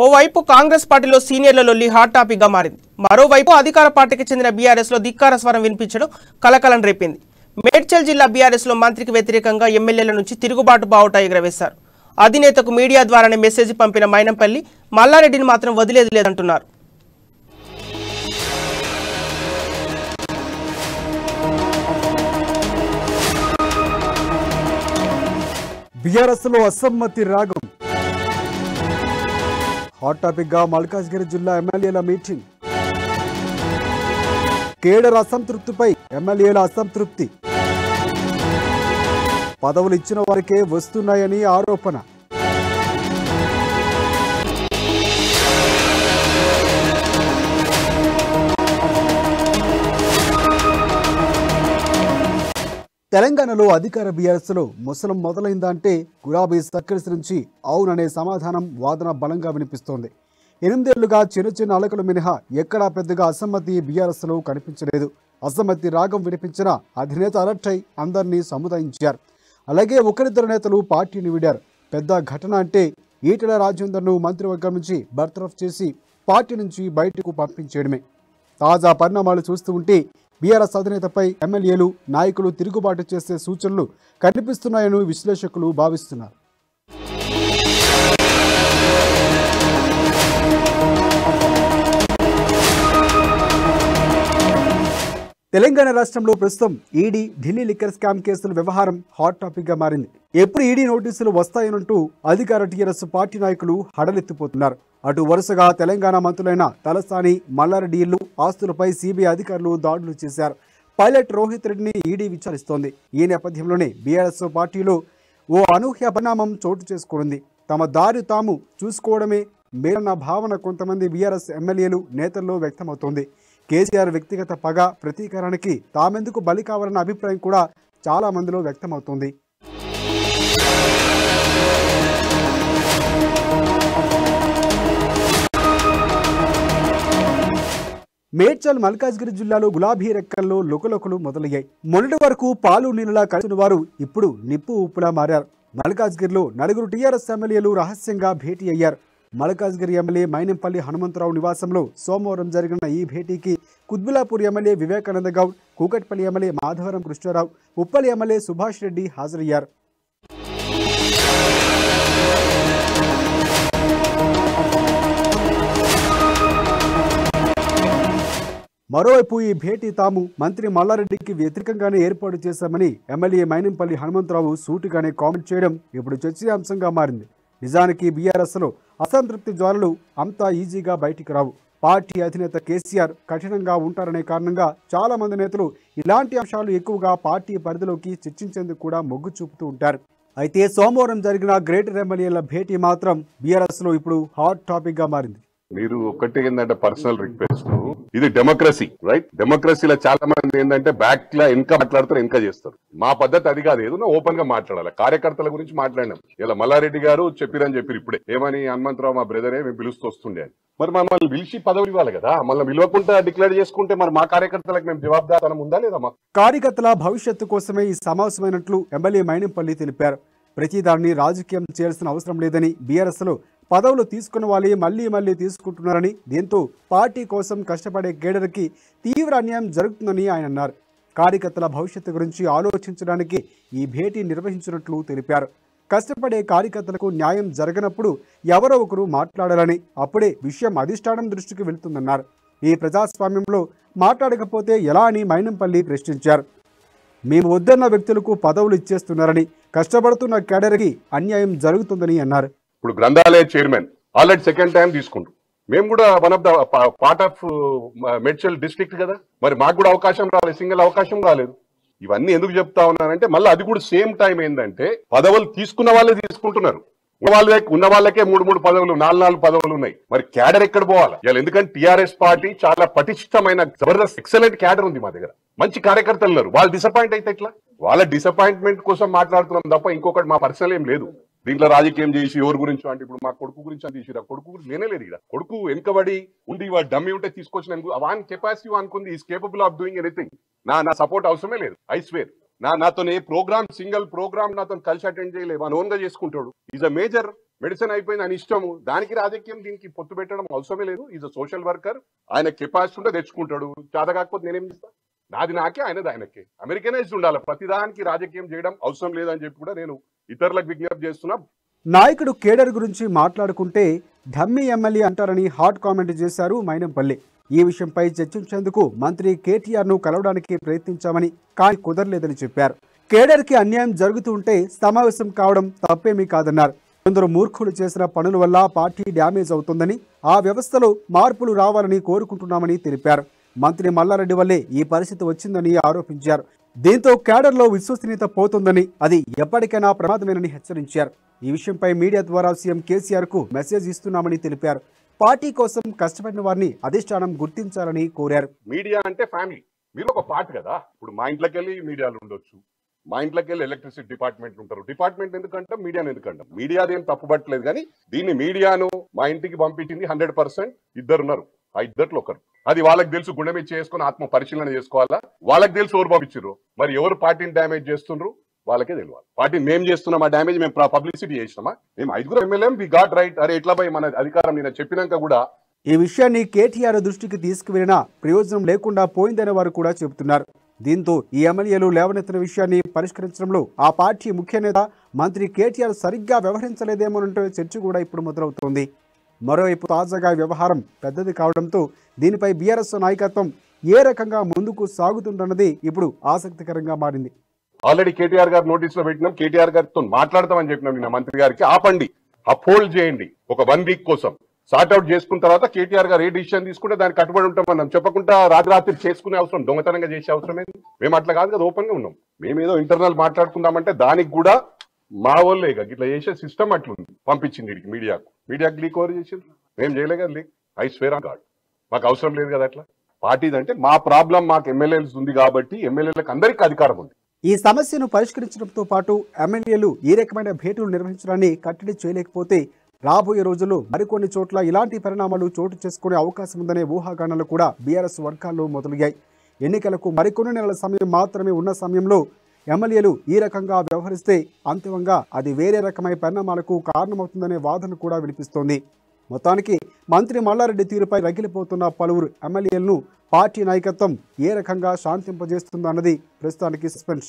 ఓవైపు కాంగ్రెస్ పార్టీలో సీనియర్ల లొల్లి హాట్ టాపిక్ గా మారింది. మరోవైపు అధికార పార్టీకి చెందిన బీఆర్ఎస్ లో ధిక్కార స్వరం వినిపించడం కలకలం రేపింది. మేడ్చల్ జిల్లా బీఆర్ఎస్ లో మంత్రికి వ్యతిరేకంగా ఎమ్మెల్యేల నుంచి తిరుగుబాటు బావుట ఎగరవేశారు. అధినేతకు మీడియా ద్వారానే మెసేజ్ పంపిన మైనంపల్లి మల్లారెడ్డిని మాత్రం వదిలేది లేదంటున్నారు. బీఆర్ఎస్ లో అసమ్మతి రాగం. హాట్ టాపిక్ గా మల్కాజ్గిరి జిల్లా ఎమ్మెల్యేల మీటింగ్. కేడర్ అసంతృప్తిపై ఎమ్మెల్యేల అసంతృప్తి. పదవులు ఇచ్చిన వారికే వస్తున్నాయని ఆరోపణ. తెలంగాణలో అధికార బీఆర్ఎస్లో ముసలం మొదలైందంటే గులాబీ సర్కిల్స్ నుంచి అవుననే సమాధానం వాదన బలంగా వినిపిస్తోంది. 8 ఏళ్లుగా చిన్న చిన్న అలకలు మినహా ఎక్కడా పెద్దగా అసమ్మతి బీఆర్ఎస్లో కనిపించలేదు. అసమ్మతి రాగం వినిపించిన అధినేత అలర్ట్ అయి అందరినీ సముదాయించారు. అలాగే ఒకరిద్దరు నేతలు పార్టీని విడారు. పెద్ద ఘటన అంటే ఈటెల రాజేందర్ను మంత్రివర్గం నుంచి బర్తరఫ్ చేసి పార్టీ నుంచి బయటకు పంపించేయడమే. తాజా పరిణామాలు చూస్తూ ఉంటే బీఆర్ఎస్ అధినేతపై ఎమ్మెల్యేలు నాయకులు తిరుగుబాటు చేసే సూచనలు కనిపిస్తున్నాయని విశ్లేషకులు భావిస్తున్నారు. తెలంగాణ రాష్ట్రంలో ప్రస్తుతం ఈడీ ఢిల్లీ లిక్కర్ స్కామ్ కేసుల వ్యవహారం హాట్ టాపిక్ గా మారింది. ఎప్పుడు ఈడీ నోటీసులు వస్తాయనంటూ అధికార టీఆర్ఎస్ పార్టీ నాయకులు హడలెత్తిపోతున్నారు. అటు వరుసగా తెలంగాణ మంత్రులైన తలసాని, మల్లారెడ్డి ఇల్లు, ఆస్తులపై సిబిఐ అధికారులు దాడులు చేశారు. పైలట్ రోహిత్ రెడ్డిని ఈడీ విచారిస్తోంది. ఈ నేపథ్యంలోనే బీఆర్ఎస్ పార్టీలో ఓ అనూహ్య పరిణామం చోటు చేసుకుంది. తమ దారి తాము చూసుకోవడమే మేలన్న భావన కొంతమంది బీఆర్ఎస్ ఎమ్మెల్యేలు నేతల్లో వ్యక్తమవుతోంది. కేసీఆర్ వ్యక్తిగత పగ, ప్రతీకారానికి తామెందుకు బలి కావాలన్న అభిప్రాయం కూడా చాలా మందిలో వ్యక్తమవుతోంది. మేడ్చల్ మల్కాజ్గిరి జిల్లాలో గులాబీ రెక్కల్లో లుకలుకలు మొదలయ్యాయి. మొన్నటి వరకు పాలు నీళ్ళలా కలిసిన వారు ఇప్పుడు నిప్పు ఉప్పులా మారారు. మల్కాజ్గిరిలో 4 టీఆర్ఎస్ ఎమ్మెల్యేలు రహస్యంగా భేటీ అయ్యారు. మల్కాజ్గిరి ఎమ్మెల్యే మైనంపల్లి హనుమంతరావు నివాసంలో సోమవారం జరిగిన ఈ భేటీకి Quthbullapur MLA Vivekananda Goud, Kukatpally MLA Madhavaram Krishnarao, Uppal MLA Subhash Reddy హాజరయ్యారు. మరోవైపు ఈ భేటీ తాము మంత్రి మల్లారెడ్డికి వ్యతిరేకంగానే ఏర్పాటు చేశామని ఎమ్మెల్యే మైనంపల్లి హనుమంతరావు సూటిగానే కామెంట్ చేయడం ఇప్పుడు చర్చనీయాంశంగా మారింది. నిజానికి బీఆర్ఎస్లో అసంతృప్తి జ్వాలలు అంతా ఈజీగా బయటికి రావు. పార్టీ అధినేత కేసీఆర్ కఠినంగా ఉంటారనే కారణంగా చాలా మంది నేతలు ఇలాంటి అంశాలు ఎక్కువగా పార్టీ పరిధిలోకి చర్చించేందుకు కూడా మొగ్గు చూపుతూ ఉంటారు. అయితే సోమవారం జరిగిన గ్రేటర్ ఎమ్మెల్యేల భేటీ మాత్రం బీఆర్ఎస్లో ఇప్పుడు హాట్ టాపిక్ గా మారింది. మీరు ఒకటి ఏంటంటే పర్సనల్ రిక్వెస్ట్, ఇది డెమోక్రసీ రైట్. డెమోక్రసీలో చాలా మంది ఏంటంటే బ్యాక్ లా వెనక మాట్లాడతారు, వెనక చేస్తారు. మా పద్ధతి అది కాదు. ఏదైనా ఓపెన్ గా మాట్లాడాలి. కార్యకర్తల గురించి మాట్లాడినాం. ఇలా మల్లారెడ్డి గారు చెప్పిరని చెప్పారు ఇప్పుడే. ఏమని హనుమంతరావు మా బ్రదరే మేము పిలుస్తూ వస్తుండే అని. మరి మమ్మల్ని పిలిచి పదవులు ఇవ్వాలి కదా. మమ్మల్ని పిలవకుండా డిక్లేర్ చేసుకుంటే మరి మా కార్యకర్తలకు మేము జవాబుదారితనం ఉందా లేదా? మా కార్యకర్తల భవిష్యత్తు కోసమే ఈ సమావేశమైనట్లు ఎమ్మెల్యే మైనంపల్లి తెలిపారు. ప్రతిదాన్ని రాజకీయం చేయాల్సిన అవసరం లేదని, బీఆర్ఎస్ లో పదవులు తీసుకున్న వాళ్ళే మళ్లీ తీసుకుంటున్నారని, దీంతో పార్టీ కోసం కష్టపడే కేడర్కి తీవ్ర అన్యాయం జరుగుతుందని ఆయన అన్నారు. కార్యకర్తల భవిష్యత్తు గురించి ఆలోచించడానికి ఈ భేటీ నిర్వహించినట్లు తెలిపారు. కష్టపడే కార్యకర్తలకు న్యాయం జరగనప్పుడు ఎవరో ఒకరు మాట్లాడాలని, అప్పుడే విషయం అధిష్టానం దృష్టికి వెళ్తుందన్నారు. ఈ ప్రజాస్వామ్యంలో మాట్లాడకపోతే ఎలా అని మైనంపల్లి ప్రశ్నించారు. మేము వద్దన్న వ్యక్తులకు పదవులు ఇచ్చేస్తున్నారని, కష్టపడుతున్న కేడర్కి అన్యాయం జరుగుతుందని అన్నారు. ఇప్పుడు గ్రంథాలయ చైర్మన్ ఆల్రెడీ సెకండ్ టైం తీసుకుంటారు. మేము కూడా one of the part of Medchal district కదా. మరి మాకు కూడా అవకాశం రాలేదు, సింగిల్ అవకాశం రాలేదు. ఇవన్నీ ఎందుకు చెప్తా ఉన్నానంటే మళ్ళీ అది కూడా సేమ్ టైం ఏంటంటే పదవులు తీసుకున్న వాళ్ళే తీసుకుంటున్నారు. ఉన్న వాళ్ళకే 3 పదవులు, 4 పదవులు ఉన్నాయి. మరి క్యాడర్ ఎక్కడ పోవాలి? ఎందుకంటే టీఆర్ఎస్ పార్టీ చాలా పటిష్టమైన జబర్దస్త్ ఎక్సలెంట్ క్యాడర్ ఉంది మా దగ్గర. మంచి కార్యకర్తలు ఉన్నారు. వాళ్ళు డిసప్పాయింట్ అయితే ఎట్లా? వాళ్ళ డిసప్పాయింట్మెంట్ కోసం మాట్లాడుతున్నాం తప్ప ఇంకొకటి మా పర్సనల్ ఏం లేదు. దీంట్లో రాజకీయం చేసి ఎవరి గురించి అంటే ఇప్పుడు మా కొడుకు గురించి అని తీసిరా. కొడుకు గురించి నేనే లేదు ఇక్కడ. కొడుకు వెనుకబడి ఉండి వాడు డమ్మి ఉంటే తీసుకొచ్చిన వాన్ కెపాసిటీ అనుకుంది. Is capable of doing anything. నా సపోర్ట్ అవసరమే లేదు. I swear. నాతో ఏ ప్రోగ్రామ్ సింగిల్ ప్రోగ్రామ్ నాతో కలిసి అటెండ్ చేయలేదు. మన ఓన్ గా చేసుకుంటాడు. ఈజ్ అ మేజర్ మెడిసిన్ అయిపోయింది అని ఇష్టము, దానికి రాజకీయం దీనికి పొత్తు పెట్టడం అవసరమే లేదు. ఈజ్ అ సోషల్ వర్కర్, ఆయన కెపాసిటీ ఉంటే తెచ్చుకుంటాడు, చేత కాకపోతే నేనేం చేస్తా, నాది నాకే ఆయనది ఆయనకే. అమెరికనైజ్డ్ ఉండాలి, ప్రతిదానికి రాజకీయం చేయడం అవసరం లేదని చెప్పి కూడా నేను ఇతరులకు విజ్ఞప్తి చేస్తున్నా. నాయకుడు కేడర్ గురించి మాట్లాడుకుంటే ఢమ్మీ ఎమ్మెల్యే అంటారని హాట్ కామెంట్ చేశారు మైనంపల్లి. ఈ విషయంపై చర్చించేందుకు మంత్రి కేటీఆర్ను కలవడానికి ప్రయత్నించామని కానీ కుదరలేదని చెప్పారు. కేడర్కి అన్యాయం జరుగుతూ ఉంటే సమావేశం కావడం తప్పేమీ కాదన్నారు. కొందరు మూర్ఖులు చేసిన పనుల వల్ల పార్టీ డ్యామేజ్ అవుతుందని, ఆ వ్యవస్థలో మార్పులు రావాలని కోరుకుంటున్నామని తెలిపారు. మంత్రి మల్లారెడ్డి వల్లే ఈ పరిస్థితి వచ్చిందని ఆరోపించారు. దీంతో కేడర్లో విశ్వసనీయత పోతుందని, అది ఎప్పటికైనా ప్రమాదమేనని హెచ్చరించారు. ఈ విషయంపై మీడియా ద్వారా సీఎం కేసీఆర్కు మెసేజ్ ఇస్తున్నామని తెలిపారు. పార్టీ కోసం కష్టపడిన వారిని అధిష్టానం గుర్తించాలని కోరారు. మీడియా అంటే ఫ్యామిలీ, మీరు ఒక పార్ట్ కదా. ఇప్పుడు మా ఇంట్లోకి వెళ్ళి మీడియాలు ఉండొచ్చు, మా ఇంట్లోకి వెళ్ళి ఎలక్ట్రిసిటీ డిపార్ట్మెంట్ ఉంటారు. డిపార్ట్మెంట్ ఎందుకంటాం, మీడియాను ఎందుకంటాం. మీడియాదేం తప్పుపట్టలేదు, కానీ దీన్ని మీడియాను మా ఇంటికి పంపించింది 100% ఇద్దరున్నారు. ఆ ఇద్దరిలో ఒకరు, అది వాళ్ళకి తెలుసు. గుండె మీద చేసుకుని ఆత్మ పరిశీలన చేసుకోవాలా. వాళ్ళకి తెలుసు ఎవరు పంపించారు, మరి ఎవరు పార్టీని డ్యామేజ్ చేస్తుండ్రు వాళ్ళకే తెలియాలి. పార్టీని మేము చేస్తున్నాం, ఆ డ్యామేజ్ మేము పబ్లిసిటీ చేసినామా? మేము 5 ఎమ్మెల్యేం, వి గాట్ రైట్. అరే ఎట్లా పోయి మన అధికారం నేను చెప్పినాక కూడా ఈ విషయాన్ని కేటీఆర్ దృష్టికి తీసుకువెళ్లినా ప్రయోజనం లేకుండా పోయిందని వారు కూడా చెబుతున్నారు. దీంతో ఈ ఎమ్మెల్యేలు లేవనెత్తిన విషయాన్ని పరిష్కరించడంలో ఆ పార్టీ ముఖ్య నేత మంత్రి కేటీఆర్ సరిగ్గా వ్యవహరించలేదేమోనంటే చర్చ కూడా ఇప్పుడు మొదలవుతోంది. మరోవైపు తాజాగా వ్యవహారం పెద్దది కావడంతో దీనిపై బీఆర్ఎస్ నాయకత్వం ఏ రకంగా ముందుకు సాగుతుందన్నది ఇప్పుడు ఆసక్తికరంగా మారింది. ఆల్రెడీ కేటీఆర్ గారు నోటీస్ లో పెట్టినాం, కేటీఆర్ గారితో మాట్లాడతామని చెప్పినాం. నిన్న మంత్రి గారికి ఆపండి, అప్హోల్డ్ చేయండి, ఒక 1 వీక్ కోసం సార్ట్అవుట్ చేసుకున్న తర్వాత కేటీఆర్ గారు ఏ డిసిషన్ తీసుకుంటే దానికి కట్టుబడి ఉంటామన్నాం. చెప్పకుండా రాత్రి చేసుకునే అవసరం, దొంగతనంగా చేసే అవసరం ఏంది? మేము అట్లా కాదు కదా, ఓపెన్ గా ఉన్నాం. మేమేదో ఇంటర్నల్ మాట్లాడుకుందామంటే దానికి కూడా మా వాళ్ళే ఇట్లా చేసే సిస్టమ్ అట్లుంది. పంపించింది మీడియాకు లీక్ ఓవర్ చేసింది. మేము చేయలే కదా leak, I swear on God. మాకు అవసరం లేదు కదా అట్లా. పార్టీది అంటే మా ప్రాబ్లం, మాకు ఎమ్మెల్యేలు ఉంది కాబట్టి ఎమ్మెల్యేలకు అందరికీ అధికారం ఉంది. ఈ సమస్యను పరిష్కరించడంతో పాటు ఎమ్మెల్యేలు ఈ రకమైన భేటీలు నిర్వహించడాన్ని కట్టడి చేయలేకపోతే రాబోయే రోజుల్లో మరికొన్ని చోట్ల ఇలాంటి పరిణామాలు చోటు చేసుకునే అవకాశం ఉందనే ఊహాగానాలు కూడా బీఆర్ఎస్ వర్గాల్లో మొదలయ్యాయి. ఎన్నికలకు మరికొన్ని నెలల సమయం మాత్రమే ఉన్న సమయంలో ఎమ్మెల్యేలు ఈ రకంగా వ్యవహరిస్తే అంతిమంగా అది వేరే రకమైన పరిణామాలకు కారణమవుతుందనే వాదన కూడా వినిపిస్తోంది. మొత్తానికి మంత్రి మల్లారెడ్డి తీరుపై రగిలిపోతున్న పలువురు ఎమ్మెల్యేలను పార్టీ నాయకత్వం ఏ రకంగా శాంతింపజేస్తుందన్నది ప్రస్తుతానికి సస్పెన్స్.